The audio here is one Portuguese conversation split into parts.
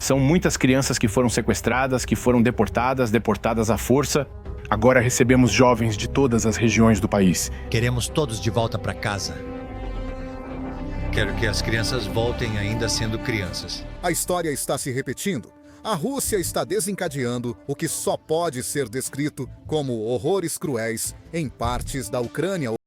São muitas crianças que foram sequestradas, que foram deportadas à força. Agora recebemos jovens de todas as regiões do país. Queremos todos de volta para casa. Quero que as crianças voltem ainda sendo crianças. A história está se repetindo. A Rússia está desencadeando o que só pode ser descrito como horrores cruéis em partes da Ucrânia.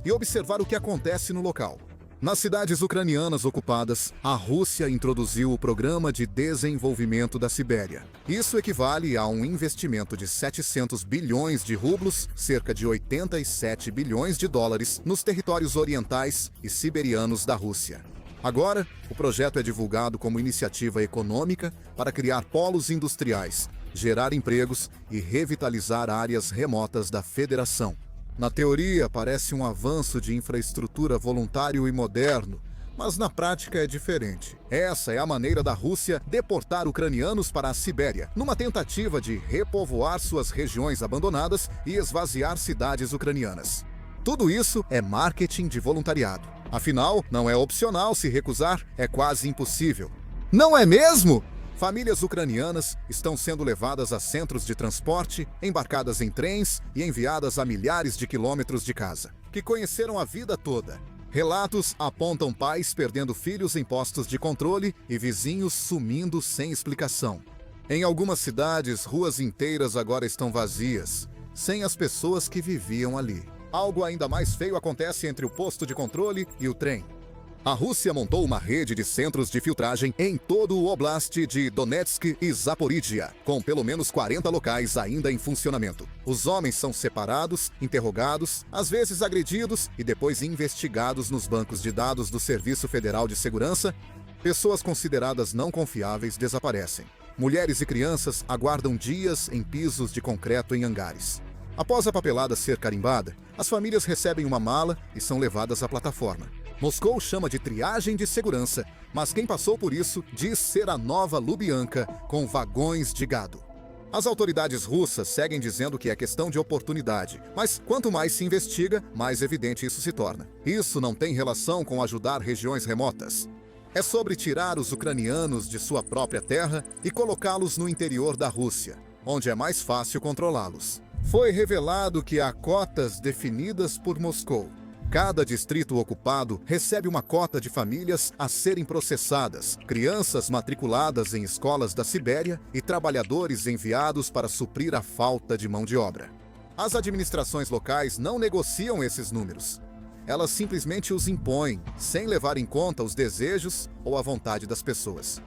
E observar o que acontece no local. Nas cidades ucranianas ocupadas, a Rússia introduziu o Programa de Desenvolvimento da Sibéria. Isso equivale a um investimento de 700 bilhões de rublos, cerca de 87 bilhões de dólares, nos territórios orientais e siberianos da Rússia. Agora, o projeto é divulgado como iniciativa econômica para criar polos industriais, gerar empregos e revitalizar áreas remotas da federação. Na teoria, parece um avanço de infraestrutura voluntário e moderno, mas na prática é diferente. Essa é a maneira da Rússia deportar ucranianos para a Sibéria, numa tentativa de repovoar suas regiões abandonadas e esvaziar cidades ucranianas. Tudo isso é marketing de voluntariado. Afinal, não é opcional se recusar, é quase impossível. Não é mesmo? Famílias ucranianas estão sendo levadas a centros de transporte, embarcadas em trens e enviadas a milhares de quilômetros de casa, que conheceram a vida toda. Relatos apontam pais perdendo filhos em postos de controle e vizinhos sumindo sem explicação. Em algumas cidades, ruas inteiras agora estão vazias, sem as pessoas que viviam ali. Algo ainda mais feio acontece entre o posto de controle e o trem. A Rússia montou uma rede de centros de filtragem em todo o oblast de Donetsk e Zaporíjia, com pelo menos 40 locais ainda em funcionamento. Os homens são separados, interrogados, às vezes agredidos e depois investigados nos bancos de dados do Serviço Federal de Segurança. Pessoas consideradas não confiáveis desaparecem. Mulheres e crianças aguardam dias em pisos de concreto em hangares. Após a papelada ser carimbada, as famílias recebem uma mala e são levadas à plataforma. Moscou chama de triagem de segurança, mas quem passou por isso diz ser a nova Lubianka, com vagões de gado. As autoridades russas seguem dizendo que é questão de oportunidade, mas quanto mais se investiga, mais evidente isso se torna. Isso não tem relação com ajudar regiões remotas. É sobre tirar os ucranianos de sua própria terra e colocá-los no interior da Rússia, onde é mais fácil controlá-los. Foi revelado que há cotas definidas por Moscou. Cada distrito ocupado recebe uma cota de famílias a serem processadas, crianças matriculadas em escolas da Sibéria e trabalhadores enviados para suprir a falta de mão de obra. As administrações locais não negociam esses números. Elas simplesmente os impõem, sem levar em conta os desejos ou a vontade das pessoas.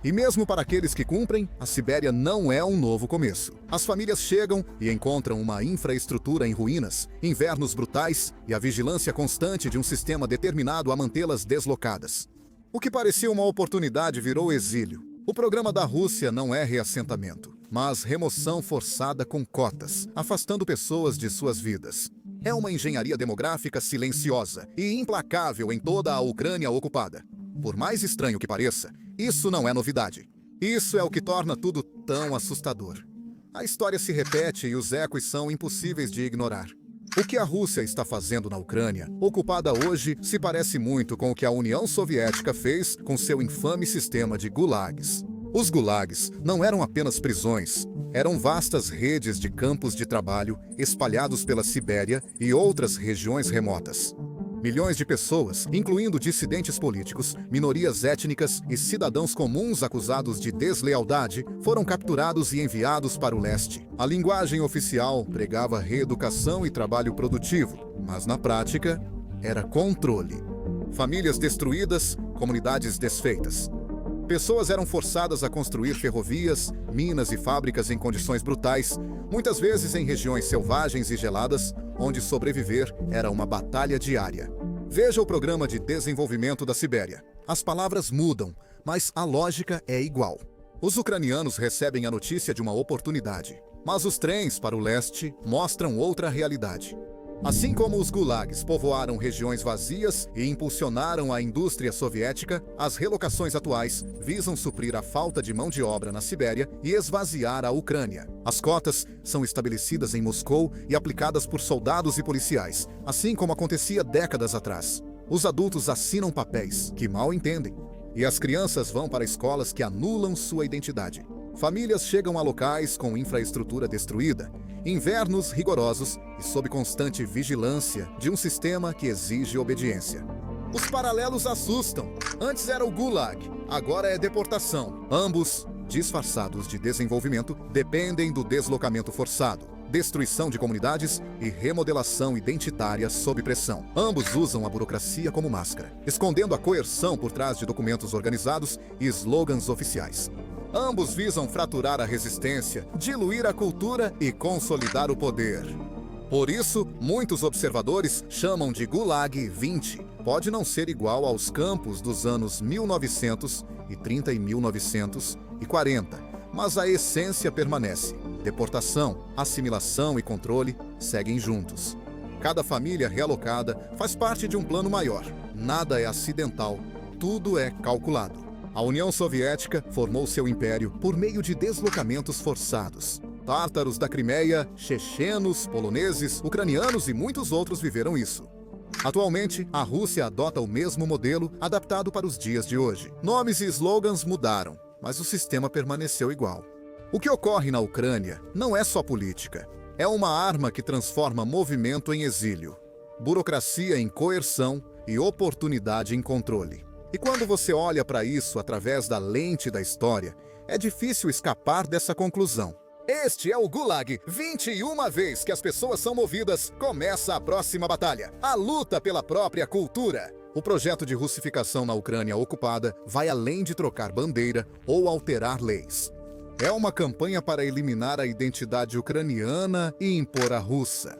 E mesmo para aqueles que cumprem, a Sibéria não é um novo começo. As famílias chegam e encontram uma infraestrutura em ruínas, invernos brutais e a vigilância constante de um sistema determinado a mantê-las deslocadas. O que parecia uma oportunidade virou exílio. O programa da Rússia não é reassentamento, mas remoção forçada com cotas, afastando pessoas de suas vidas. É uma engenharia demográfica silenciosa e implacável em toda a Ucrânia ocupada. Por mais estranho que pareça, isso não é novidade. Isso é o que torna tudo tão assustador. A história se repete e os ecos são impossíveis de ignorar. O que a Rússia está fazendo na Ucrânia, ocupada hoje, se parece muito com o que a União Soviética fez com seu infame sistema de gulags. Os gulags não eram apenas prisões, eram vastas redes de campos de trabalho espalhados pela Sibéria e outras regiões remotas. Milhões de pessoas, incluindo dissidentes políticos, minorias étnicas e cidadãos comuns acusados de deslealdade, foram capturados e enviados para o leste. A linguagem oficial pregava reeducação e trabalho produtivo, mas na prática era controle. Famílias destruídas, comunidades desfeitas. Pessoas eram forçadas a construir ferrovias, minas e fábricas em condições brutais, muitas vezes em regiões selvagens e geladas, onde sobreviver era uma batalha diária. Veja o Programa de Desenvolvimento da Sibéria. As palavras mudam, mas a lógica é igual. Os ucranianos recebem a notícia de uma oportunidade, mas os trens para o leste mostram outra realidade. Assim como os gulags povoaram regiões vazias e impulsionaram a indústria soviética, as relocações atuais visam suprir a falta de mão de obra na Sibéria e esvaziar a Ucrânia. As cotas são estabelecidas em Moscou e aplicadas por soldados e policiais, assim como acontecia décadas atrás. Os adultos assinam papéis que mal entendem, e as crianças vão para escolas que anulam sua identidade. Famílias chegam a locais com infraestrutura destruída, invernos rigorosos e sob constante vigilância de um sistema que exige obediência. Os paralelos assustam. Antes era o Gulag, agora é deportação. Ambos, disfarçados de desenvolvimento, dependem do deslocamento forçado, destruição de comunidades e remodelação identitária sob pressão. Ambos usam a burocracia como máscara, escondendo a coerção por trás de documentos organizados e slogans oficiais. Ambos visam fraturar a resistência, diluir a cultura e consolidar o poder. Por isso, muitos observadores chamam de Gulag 20. Pode não ser igual aos campos dos anos 1930 e 1940, mas a essência permanece. Deportação, assimilação e controle seguem juntos. Cada família realocada faz parte de um plano maior. Nada é acidental, tudo é calculado. A União Soviética formou seu império por meio de deslocamentos forçados. Tártaros da Crimeia, chechenos, poloneses, ucranianos e muitos outros viveram isso. Atualmente, a Rússia adota o mesmo modelo adaptado para os dias de hoje. Nomes e slogans mudaram, mas o sistema permaneceu igual. O que ocorre na Ucrânia não é só política. É uma arma que transforma movimento em exílio, burocracia em coerção e oportunidade em controle. E quando você olha para isso através da lente da história, é difícil escapar dessa conclusão. Este é o Gulag. 21 vezes que as pessoas são movidas, começa a próxima batalha. A luta pela própria cultura. O projeto de russificação na Ucrânia ocupada vai além de trocar bandeira ou alterar leis. É uma campanha para eliminar a identidade ucraniana e impor a russa.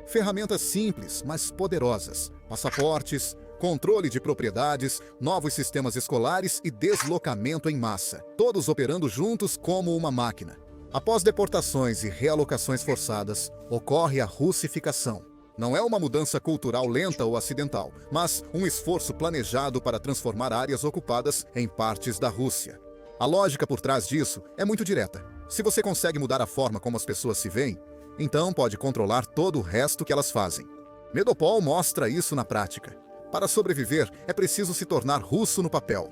Ferramentas simples, mas poderosas. Passaportes, controle de propriedades, novos sistemas escolares e deslocamento em massa, todos operando juntos como uma máquina. Após deportações e realocações forçadas, ocorre a russificação. Não é uma mudança cultural lenta ou acidental, mas um esforço planejado para transformar áreas ocupadas em partes da Rússia. A lógica por trás disso é muito direta. Se você consegue mudar a forma como as pessoas se veem, então pode controlar todo o resto que elas fazem. Medopol mostra isso na prática. Para sobreviver, é preciso se tornar russo no papel.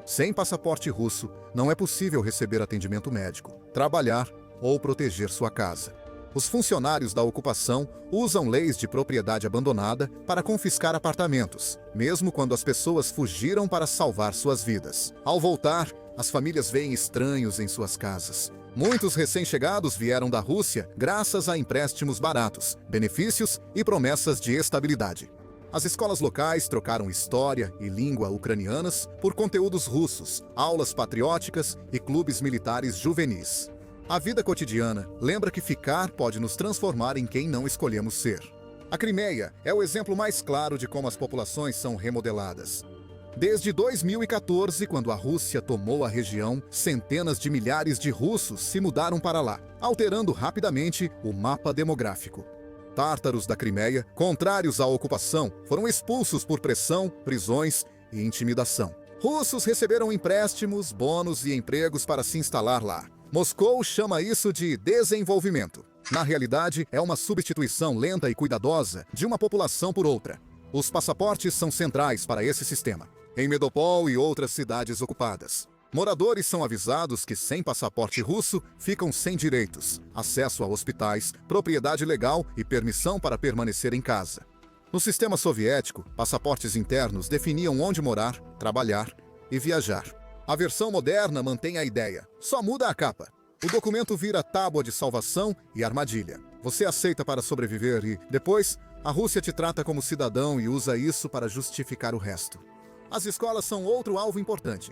Sem passaporte russo, não é possível receber atendimento médico, trabalhar ou proteger sua casa. Os funcionários da ocupação usam leis de propriedade abandonada para confiscar apartamentos, mesmo quando as pessoas fugiram para salvar suas vidas. Ao voltar, as famílias veem estranhos em suas casas. Muitos recém-chegados vieram da Rússia graças a empréstimos baratos, benefícios e promessas de estabilidade. As escolas locais trocaram história e língua ucranianas por conteúdos russos, aulas patrióticas e clubes militares juvenis. A vida cotidiana lembra que ficar pode nos transformar em quem não escolhemos ser. A Crimeia é o exemplo mais claro de como as populações são remodeladas. Desde 2014, quando a Rússia tomou a região, centenas de milhares de russos se mudaram para lá, alterando rapidamente o mapa demográfico. Tártaros da Crimeia, contrários à ocupação, foram expulsos por pressão, prisões e intimidação. Russos receberam empréstimos, bônus e empregos para se instalar lá. Moscou chama isso de desenvolvimento. Na realidade, é uma substituição lenta e cuidadosa de uma população por outra. Os passaportes são centrais para esse sistema. Em Medopol e outras cidades ocupadas, moradores são avisados que sem passaporte russo ficam sem direitos, acesso a hospitais, propriedade legal e permissão para permanecer em casa. No sistema soviético, passaportes internos definiam onde morar, trabalhar e viajar. A versão moderna mantém a ideia, só muda a capa. O documento vira tábua de salvação e armadilha. Você aceita para sobreviver e, depois, a Rússia te trata como cidadão e usa isso para justificar o resto. As escolas são outro alvo importante.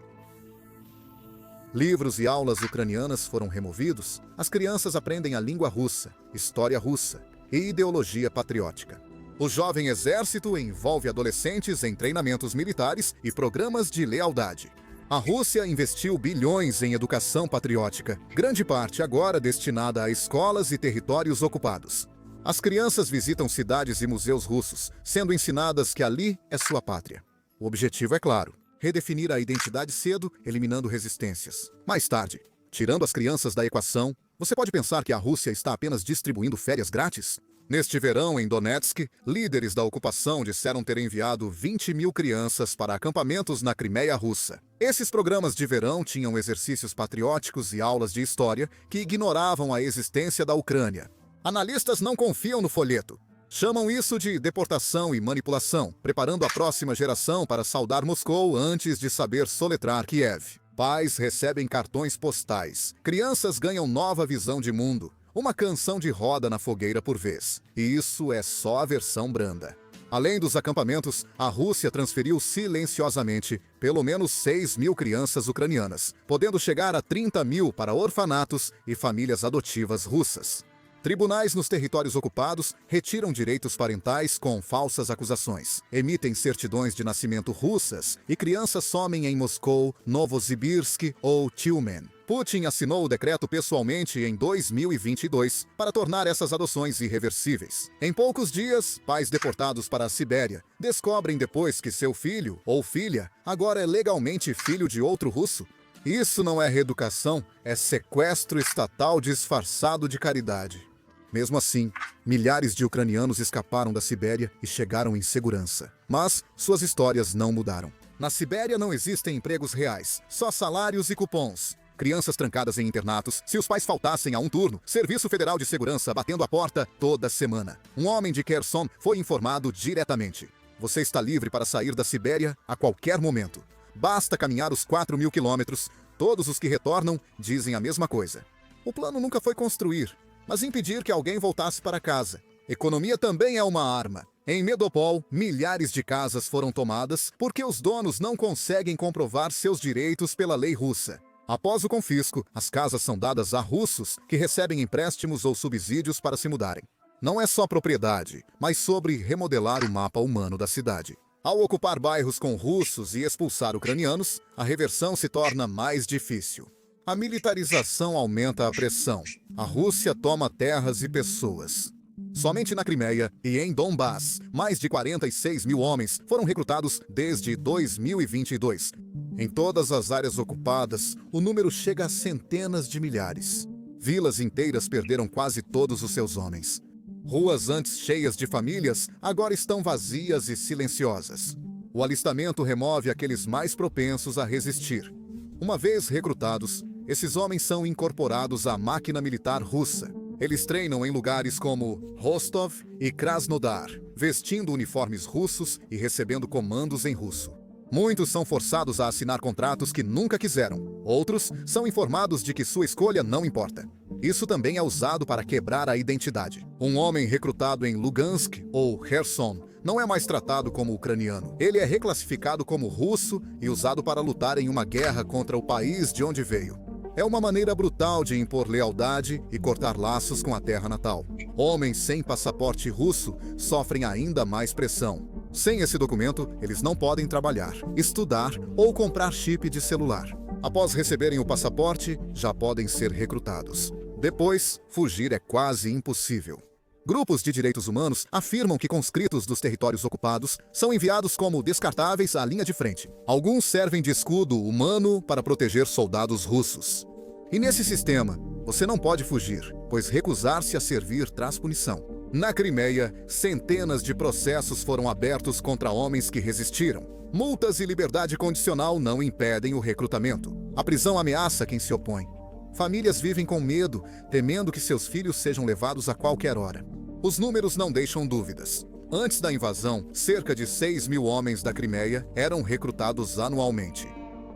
Livros e aulas ucranianas foram removidos, as crianças aprendem a língua russa, história russa e ideologia patriótica. O jovem exército envolve adolescentes em treinamentos militares e programas de lealdade. A Rússia investiu bilhões em educação patriótica, grande parte agora destinada a escolas e territórios ocupados. As crianças visitam cidades e museus russos, sendo ensinadas que ali é sua pátria. O objetivo é claro: redefinir a identidade cedo, eliminando resistências. Mais tarde, tirando as crianças da equação, você pode pensar que a Rússia está apenas distribuindo férias grátis? Neste verão, em Donetsk, líderes da ocupação disseram ter enviado 20 mil crianças para acampamentos na Crimeia russa. Esses programas de verão tinham exercícios patrióticos e aulas de história que ignoravam a existência da Ucrânia. Analistas não confiam no folheto. Chamam isso de deportação e manipulação, preparando a próxima geração para saudar Moscou antes de saber soletrar Kiev. Pais recebem cartões postais. Crianças ganham nova visão de mundo. Uma canção de roda na fogueira por vez. E isso é só a versão branda. Além dos acampamentos, a Rússia transferiu silenciosamente pelo menos 6 mil crianças ucranianas, podendo chegar a 30 mil para orfanatos e famílias adotivas russas. Tribunais nos territórios ocupados retiram direitos parentais com falsas acusações, emitem certidões de nascimento russas e crianças somem em Moscou, Novosibirsk ou Tyumen. Putin assinou o decreto pessoalmente em 2022 para tornar essas adoções irreversíveis. Em poucos dias, pais deportados para a Sibéria descobrem depois que seu filho ou filha agora é legalmente filho de outro russo. Isso não é reeducação, é sequestro estatal disfarçado de caridade. Mesmo assim, milhares de ucranianos escaparam da Sibéria e chegaram em segurança. Mas suas histórias não mudaram. Na Sibéria não existem empregos reais, só salários e cupons. Crianças trancadas em internatos, se os pais faltassem a um turno, Serviço Federal de Segurança batendo a porta toda semana. Um homem de Kherson foi informado diretamente: você está livre para sair da Sibéria a qualquer momento. Basta caminhar os 4.000 quilômetros. Todos os que retornam dizem a mesma coisa. O plano nunca foi construir, mas impedir que alguém voltasse para casa. Economia também é uma arma. Em Medopol, milhares de casas foram tomadas porque os donos não conseguem comprovar seus direitos pela lei russa. Após o confisco, as casas são dadas a russos que recebem empréstimos ou subsídios para se mudarem. Não é só propriedade, mas sobre remodelar o mapa humano da cidade. Ao ocupar bairros com russos e expulsar ucranianos, a reversão se torna mais difícil. A militarização aumenta a pressão. A Rússia toma terras e pessoas. Somente na Crimeia e em Donbass, mais de 46 mil homens foram recrutados desde 2022. Em todas as áreas ocupadas, o número chega a centenas de milhares. Vilas inteiras perderam quase todos os seus homens. Ruas antes cheias de famílias agora estão vazias e silenciosas. O alistamento remove aqueles mais propensos a resistir. Uma vez recrutados, esses homens são incorporados à máquina militar russa. Eles treinam em lugares como Rostov e Krasnodar, vestindo uniformes russos e recebendo comandos em russo. Muitos são forçados a assinar contratos que nunca quiseram. Outros são informados de que sua escolha não importa. Isso também é usado para quebrar a identidade. Um homem recrutado em Lugansk ou Kherson não é mais tratado como ucraniano. Ele é reclassificado como russo e usado para lutar em uma guerra contra o país de onde veio. É uma maneira brutal de impor lealdade e cortar laços com a terra natal. Homens sem passaporte russo sofrem ainda mais pressão. Sem esse documento, eles não podem trabalhar, estudar ou comprar chip de celular. Após receberem o passaporte, já podem ser recrutados. Depois, fugir é quase impossível. Grupos de direitos humanos afirmam que conscritos dos territórios ocupados são enviados como descartáveis à linha de frente. Alguns servem de escudo humano para proteger soldados russos. E nesse sistema, você não pode fugir, pois recusar-se a servir traz punição. Na Crimeia, centenas de processos foram abertos contra homens que resistiram. Multas e liberdade condicional não impedem o recrutamento. A prisão ameaça quem se opõe. Famílias vivem com medo, temendo que seus filhos sejam levados a qualquer hora. Os números não deixam dúvidas. Antes da invasão, cerca de 6 mil homens da Crimeia eram recrutados anualmente.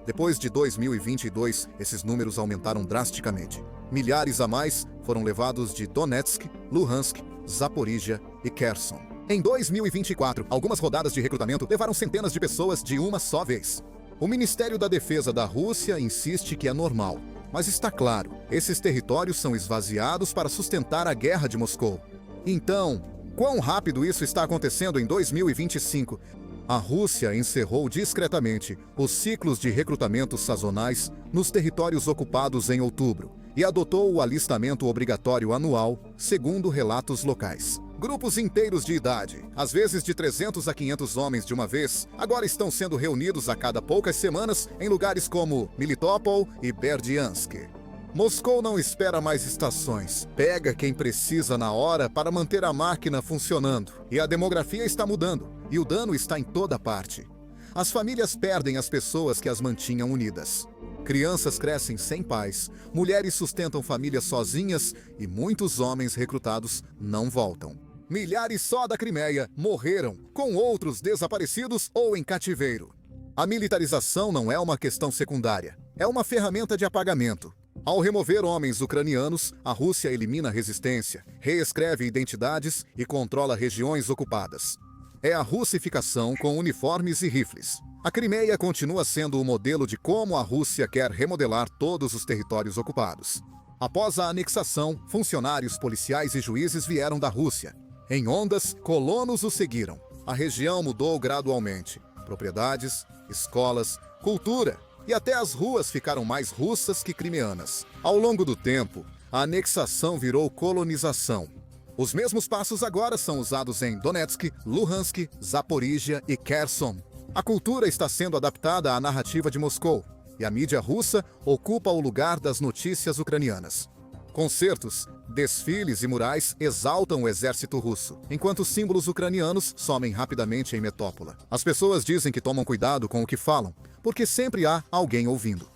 Depois de 2022, esses números aumentaram drasticamente. Milhares a mais foram levados de Donetsk, Luhansk, Zaporíjia e Kherson. Em 2024, algumas rodadas de recrutamento levaram centenas de pessoas de uma só vez. O Ministério da Defesa da Rússia insiste que é normal. Mas está claro, esses territórios são esvaziados para sustentar a guerra de Moscou. Então, quão rápido isso está acontecendo em 2025? A Rússia encerrou discretamente os ciclos de recrutamento sazonais nos territórios ocupados em outubro e adotou o alistamento obrigatório anual, segundo relatos locais. Grupos inteiros de idade, às vezes de 300 a 500 homens de uma vez, agora estão sendo reunidos a cada poucas semanas em lugares como Melitopol e Berdiansk. Moscou não espera mais estações, pega quem precisa na hora para manter a máquina funcionando. E a demografia está mudando, e o dano está em toda parte. As famílias perdem as pessoas que as mantinham unidas. Crianças crescem sem pais, mulheres sustentam famílias sozinhas e muitos homens recrutados não voltam. Milhares só da Crimeia morreram, com outros desaparecidos ou em cativeiro. A militarização não é uma questão secundária, é uma ferramenta de apagamento. Ao remover homens ucranianos, a Rússia elimina a resistência, reescreve identidades e controla regiões ocupadas. É a russificação com uniformes e rifles. A Crimeia continua sendo o modelo de como a Rússia quer remodelar todos os territórios ocupados. Após a anexação, funcionários policiais e juízes vieram da Rússia. Em ondas, colonos os seguiram. A região mudou gradualmente. Propriedades, escolas, cultura e até as ruas ficaram mais russas que crimeanas. Ao longo do tempo, a anexação virou colonização. Os mesmos passos agora são usados em Donetsk, Luhansk, Zaporíjia e Kherson. A cultura está sendo adaptada à narrativa de Moscou, e a mídia russa ocupa o lugar das notícias ucranianas. Concertos, desfiles e murais exaltam o exército russo, enquanto símbolos ucranianos somem rapidamente em Metópola. As pessoas dizem que tomam cuidado com o que falam, porque sempre há alguém ouvindo.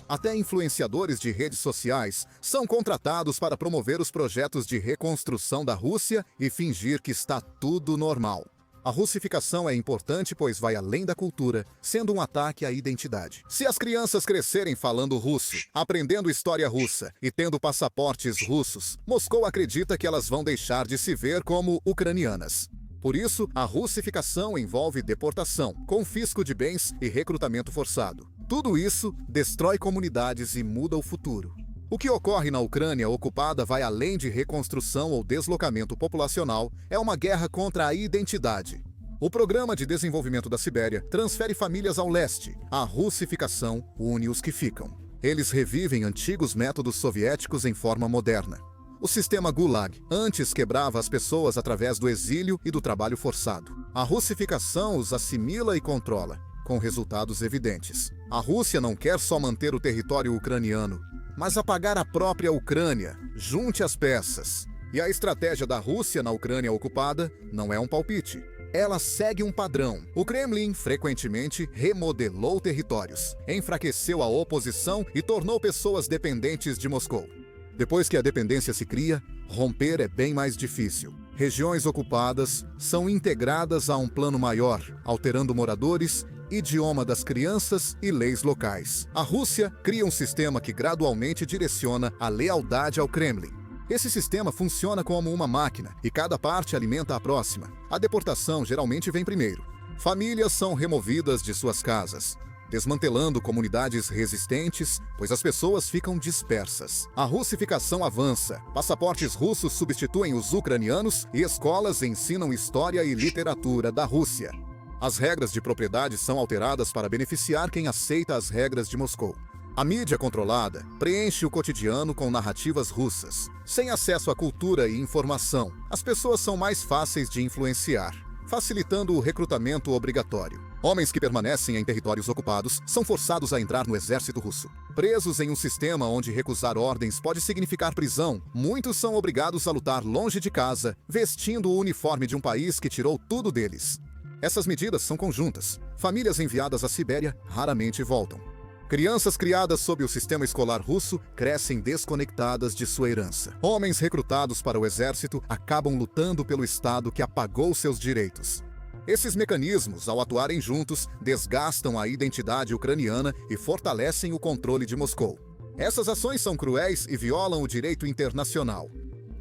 Até influenciadores de redes sociais são contratados para promover os projetos de reconstrução da Rússia e fingir que está tudo normal. A russificação é importante pois vai além da cultura, sendo um ataque à identidade. Se as crianças crescerem falando russo, aprendendo história russa e tendo passaportes russos, Moscou acredita que elas vão deixar de se ver como ucranianas. Por isso, a russificação envolve deportação, confisco de bens e recrutamento forçado. Tudo isso destrói comunidades e muda o futuro. O que ocorre na Ucrânia ocupada vai além de reconstrução ou deslocamento populacional, é uma guerra contra a identidade. O Programa de Desenvolvimento da Sibéria transfere famílias ao leste. A russificação une os que ficam. Eles revivem antigos métodos soviéticos em forma moderna. O sistema Gulag antes quebrava as pessoas através do exílio e do trabalho forçado. A russificação os assimila e controla, com resultados evidentes. A Rússia não quer só manter o território ucraniano, mas apagar a própria Ucrânia. Junte as peças. E a estratégia da Rússia na Ucrânia ocupada não é um palpite. Ela segue um padrão. O Kremlin frequentemente remodelou territórios, enfraqueceu a oposição e tornou pessoas dependentes de Moscou. Depois que a dependência se cria, romper é bem mais difícil. Regiões ocupadas são integradas a um plano maior, alterando moradores, idioma das crianças e leis locais. A Rússia cria um sistema que gradualmente direciona a lealdade ao Kremlin. Esse sistema funciona como uma máquina e cada parte alimenta a próxima. A deportação geralmente vem primeiro. Famílias são removidas de suas casas, desmantelando comunidades resistentes, pois as pessoas ficam dispersas. A russificação avança. Passaportes russos substituem os ucranianos e escolas ensinam história e literatura da Rússia. As regras de propriedade são alteradas para beneficiar quem aceita as regras de Moscou. A mídia controlada preenche o cotidiano com narrativas russas. Sem acesso à cultura e informação, as pessoas são mais fáceis de influenciar, facilitando o recrutamento obrigatório. Homens que permanecem em territórios ocupados são forçados a entrar no exército russo. Presos em um sistema onde recusar ordens pode significar prisão, muitos são obrigados a lutar longe de casa, vestindo o uniforme de um país que tirou tudo deles. Essas medidas são conjuntas. Famílias enviadas à Sibéria raramente voltam. Crianças criadas sob o sistema escolar russo crescem desconectadas de sua herança. Homens recrutados para o exército acabam lutando pelo Estado que apagou seus direitos. Esses mecanismos, ao atuarem juntos, desgastam a identidade ucraniana e fortalecem o controle de Moscou. Essas ações são cruéis e violam o direito internacional.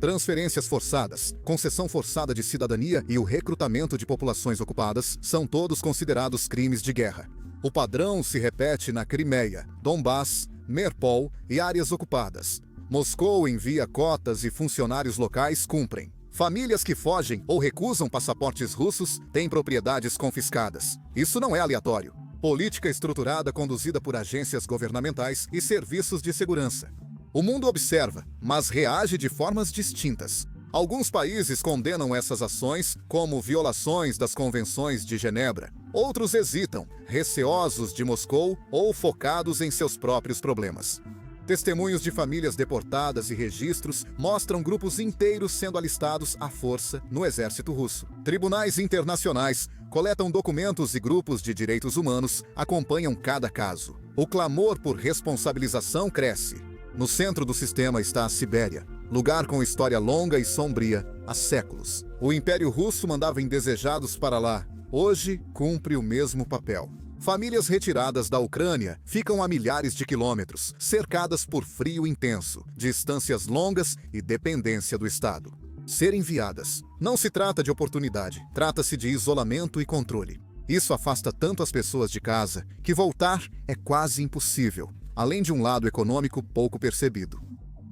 Transferências forçadas, concessão forçada de cidadania e o recrutamento de populações ocupadas são todos considerados crimes de guerra. O padrão se repete na Crimeia, Donbass, Mariupol e áreas ocupadas. Moscou envia cotas e funcionários locais cumprem. Famílias que fogem ou recusam passaportes russos têm propriedades confiscadas. Isso não é aleatório. Política estruturada conduzida por agências governamentais e serviços de segurança. O mundo observa, mas reage de formas distintas. Alguns países condenam essas ações como violações das convenções de Genebra. Outros hesitam, receosos de Moscou ou focados em seus próprios problemas. Testemunhos de famílias deportadas e registros mostram grupos inteiros sendo alistados à força no exército russo. Tribunais internacionais coletam documentos e grupos de direitos humanos acompanham cada caso. O clamor por responsabilização cresce. No centro do sistema está a Sibéria, lugar com história longa e sombria há séculos. O Império Russo mandava indesejados para lá. Hoje cumpre o mesmo papel. Famílias retiradas da Ucrânia ficam a milhares de quilômetros, cercadas por frio intenso, distâncias longas e dependência do Estado. Ser enviadas. Não se trata de oportunidade, trata-se de isolamento e controle. Isso afasta tanto as pessoas de casa que voltar é quase impossível, além de um lado econômico pouco percebido.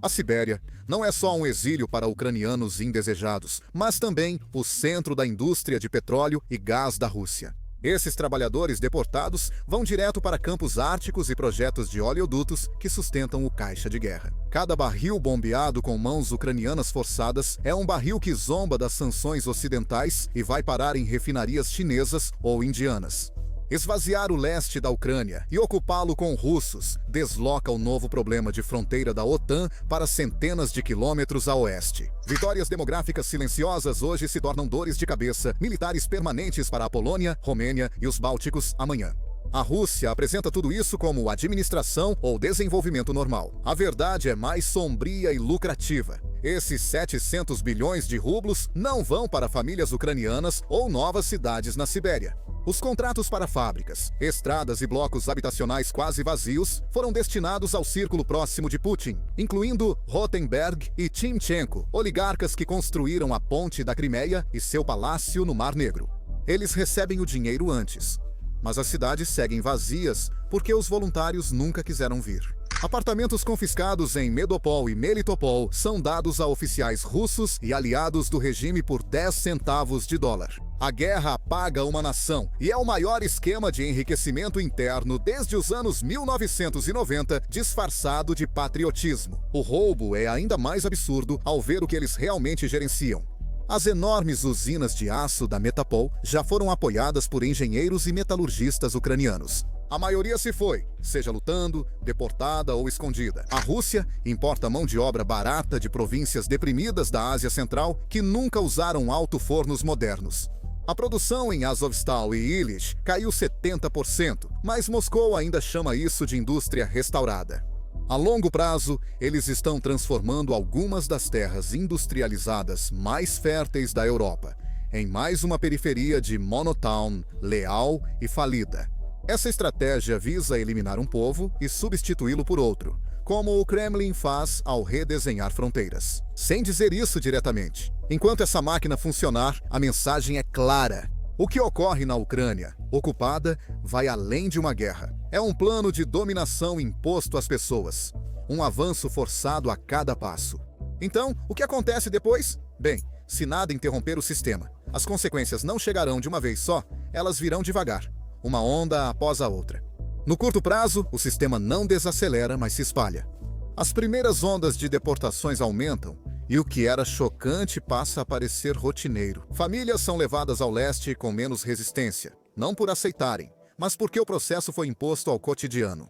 A Sibéria não é só um exílio para ucranianos indesejados, mas também o centro da indústria de petróleo e gás da Rússia. Esses trabalhadores deportados vão direto para campos árticos e projetos de oleodutos que sustentam o caixa de guerra. Cada barril bombeado com mãos ucranianas forçadas é um barril que zomba das sanções ocidentais e vai parar em refinarias chinesas ou indianas. Esvaziar o leste da Ucrânia e ocupá-lo com russos desloca o novo problema de fronteira da OTAN para centenas de quilômetros a oeste. Vitórias demográficas silenciosas hoje se tornam dores de cabeça militares permanentes para a Polônia, Romênia e os Bálticos amanhã. A Rússia apresenta tudo isso como administração ou desenvolvimento normal. A verdade é mais sombria e lucrativa. Esses 700 bilhões de rublos não vão para famílias ucranianas ou novas cidades na Sibéria. Os contratos para fábricas, estradas e blocos habitacionais quase vazios foram destinados ao círculo próximo de Putin, incluindo Rotenberg e Timchenko, oligarcas que construíram a ponte da Crimeia e seu palácio no Mar Negro. Eles recebem o dinheiro antes, mas as cidades seguem vazias porque os voluntários nunca quiseram vir. Apartamentos confiscados em Medopol e Melitopol são dados a oficiais russos e aliados do regime por 10 centavos de dólar. A guerra apaga uma nação e é o maior esquema de enriquecimento interno desde os anos 1990, disfarçado de patriotismo. O roubo é ainda mais absurdo ao ver o que eles realmente gerenciam. As enormes usinas de aço da Metapol já foram apoiadas por engenheiros e metalurgistas ucranianos. A maioria se foi, seja lutando, deportada ou escondida. A Rússia importa mão de obra barata de províncias deprimidas da Ásia Central que nunca usaram alto-fornos modernos. A produção em Azovstal e Illich caiu 70%, mas Moscou ainda chama isso de indústria restaurada. A longo prazo, eles estão transformando algumas das terras industrializadas mais férteis da Europa em mais uma periferia de monotown, leal e falida. Essa estratégia visa eliminar um povo e substituí-lo por outro, como o Kremlin faz ao redesenhar fronteiras. Sem dizer isso diretamente. Enquanto essa máquina funcionar, a mensagem é clara. O que ocorre na Ucrânia, ocupada, vai além de uma guerra. É um plano de dominação imposto às pessoas. Um avanço forçado a cada passo. Então, o que acontece depois? Bem, se nada interromper o sistema, as consequências não chegarão de uma vez só, elas virão devagar, uma onda após a outra. No curto prazo, o sistema não desacelera, mas se espalha. As primeiras ondas de deportações aumentam, e o que era chocante passa a parecer rotineiro. Famílias são levadas ao leste com menos resistência, não por aceitarem, mas porque o processo foi imposto ao cotidiano.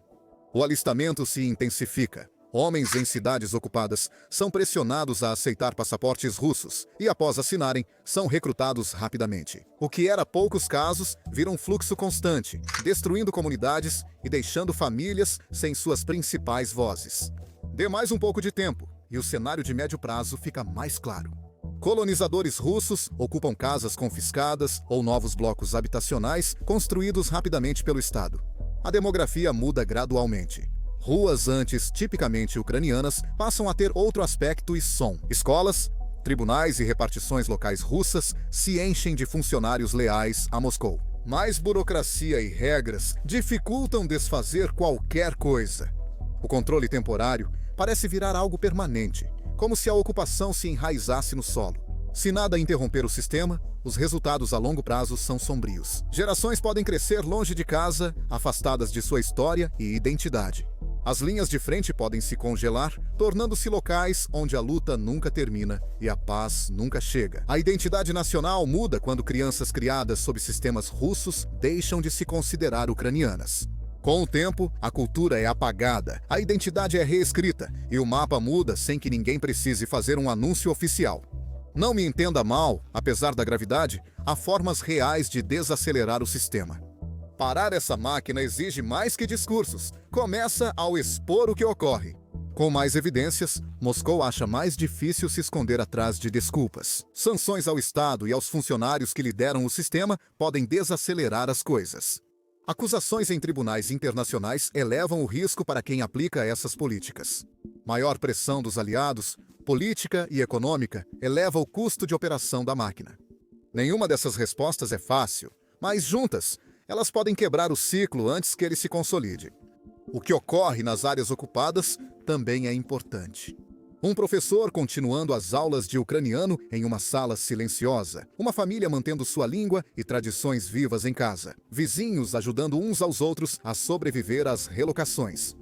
O alistamento se intensifica. Homens em cidades ocupadas são pressionados a aceitar passaportes russos e, após assinarem, são recrutados rapidamente. O que era poucos casos vira um fluxo constante, destruindo comunidades e deixando famílias sem suas principais vozes. Dê mais um pouco de tempo e o cenário de médio prazo fica mais claro. Colonizadores russos ocupam casas confiscadas ou novos blocos habitacionais construídos rapidamente pelo Estado. A demografia muda gradualmente. Ruas antes tipicamente ucranianas passam a ter outro aspecto e som. Escolas, tribunais e repartições locais russas se enchem de funcionários leais a Moscou. Mais burocracia e regras dificultam desfazer qualquer coisa. O controle temporário parece virar algo permanente, como se a ocupação se enraizasse no solo. Se nada interromper o sistema, os resultados a longo prazo são sombrios. Gerações podem crescer longe de casa, afastadas de sua história e identidade. As linhas de frente podem se congelar, tornando-se locais onde a luta nunca termina e a paz nunca chega. A identidade nacional muda quando crianças criadas sob sistemas russos deixam de se considerar ucranianas. Com o tempo, a cultura é apagada, a identidade é reescrita e o mapa muda sem que ninguém precise fazer um anúncio oficial. Não me entenda mal, apesar da gravidade, há formas reais de desacelerar o sistema. Parar essa máquina exige mais que discursos. Começa ao expor o que ocorre. Com mais evidências, Moscou acha mais difícil se esconder atrás de desculpas. Sanções ao Estado e aos funcionários que lideram o sistema podem desacelerar as coisas. Acusações em tribunais internacionais elevam o risco para quem aplica essas políticas. Maior pressão dos aliados, política e econômica, eleva o custo de operação da máquina. Nenhuma dessas respostas é fácil, mas juntas, elas podem quebrar o ciclo antes que ele se consolide. O que ocorre nas áreas ocupadas também é importante. Um professor continuando as aulas de ucraniano em uma sala silenciosa, uma família mantendo sua língua e tradições vivas em casa, vizinhos ajudando uns aos outros a sobreviver às relocações.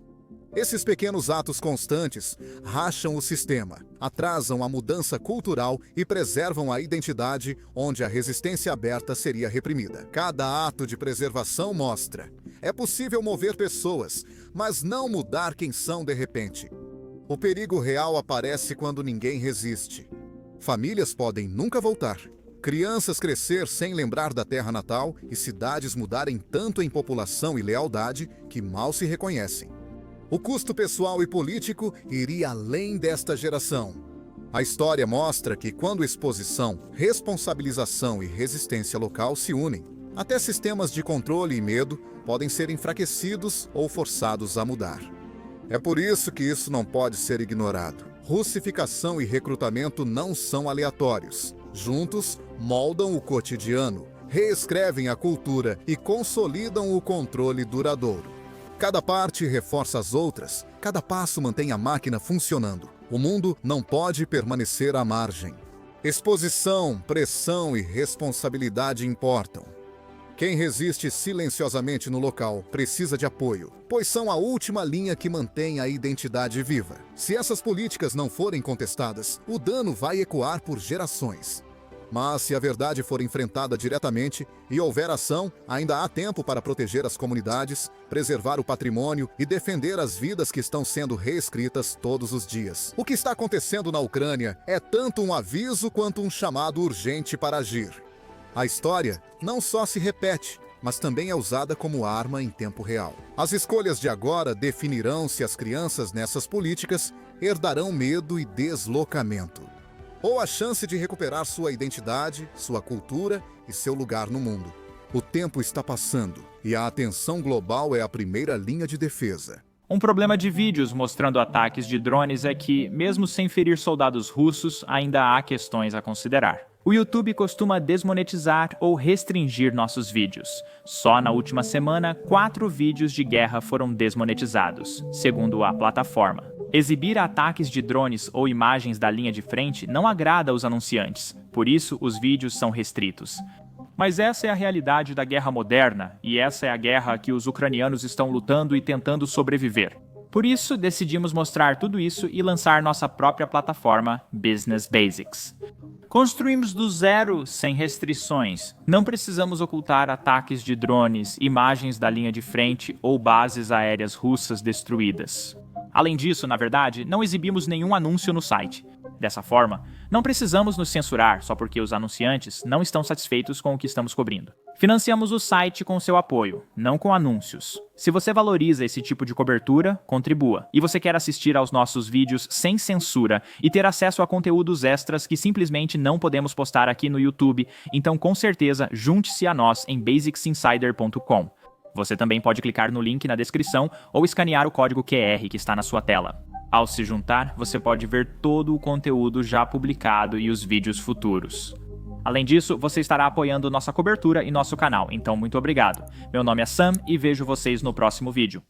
Esses pequenos atos constantes racham o sistema, atrasam a mudança cultural e preservam a identidade onde a resistência aberta seria reprimida. Cada ato de preservação mostra: é possível mover pessoas, mas não mudar quem são de repente. O perigo real aparece quando ninguém resiste. Famílias podem nunca voltar, crianças crescer sem lembrar da terra natal e cidades mudarem tanto em população e lealdade que mal se reconhecem. O custo pessoal e político iria além desta geração. A história mostra que quando exposição, responsabilização e resistência local se unem, até sistemas de controle e medo podem ser enfraquecidos ou forçados a mudar. É por isso que isso não pode ser ignorado. Russificação e recrutamento não são aleatórios. Juntos, moldam o cotidiano, reescrevem a cultura e consolidam o controle duradouro. Cada parte reforça as outras, cada passo mantém a máquina funcionando. O mundo não pode permanecer à margem. Exposição, pressão e responsabilidade importam. Quem resiste silenciosamente no local precisa de apoio, pois são a última linha que mantém a identidade viva. Se essas políticas não forem contestadas, o dano vai ecoar por gerações. Mas se a verdade for enfrentada diretamente e houver ação, ainda há tempo para proteger as comunidades, preservar o patrimônio e defender as vidas que estão sendo reescritas todos os dias. O que está acontecendo na Ucrânia é tanto um aviso quanto um chamado urgente para agir. A história não só se repete, mas também é usada como arma em tempo real. As escolhas de agora definirão se as crianças nessas políticas herdarão medo e deslocamento, ou a chance de recuperar sua identidade, sua cultura e seu lugar no mundo. O tempo está passando e a atenção global é a primeira linha de defesa. Um problema de vídeos mostrando ataques de drones é que, mesmo sem ferir soldados russos, ainda há questões a considerar. O YouTube costuma desmonetizar ou restringir nossos vídeos. Só na última semana, 4 vídeos de guerra foram desmonetizados, segundo a plataforma. Exibir ataques de drones ou imagens da linha de frente não agrada aos anunciantes, por isso os vídeos são restritos. Mas essa é a realidade da guerra moderna, e essa é a guerra que os ucranianos estão lutando e tentando sobreviver. Por isso, decidimos mostrar tudo isso e lançar nossa própria plataforma, Business Basics. Construímos do zero, sem restrições. Não precisamos ocultar ataques de drones, imagens da linha de frente ou bases aéreas russas destruídas. Além disso, na verdade, não exibimos nenhum anúncio no site. Dessa forma, não precisamos nos censurar só porque os anunciantes não estão satisfeitos com o que estamos cobrindo. Financiamos o site com seu apoio, não com anúncios. Se você valoriza esse tipo de cobertura, contribua. E você quer assistir aos nossos vídeos sem censura e ter acesso a conteúdos extras que simplesmente não podemos postar aqui no YouTube, então com certeza junte-se a nós em basicsinsider.com. Você também pode clicar no link na descrição ou escanear o código QR que está na sua tela. Ao se juntar, você pode ver todo o conteúdo já publicado e os vídeos futuros. Além disso, você estará apoiando nossa cobertura e nosso canal, então muito obrigado. Meu nome é Sam e vejo vocês no próximo vídeo.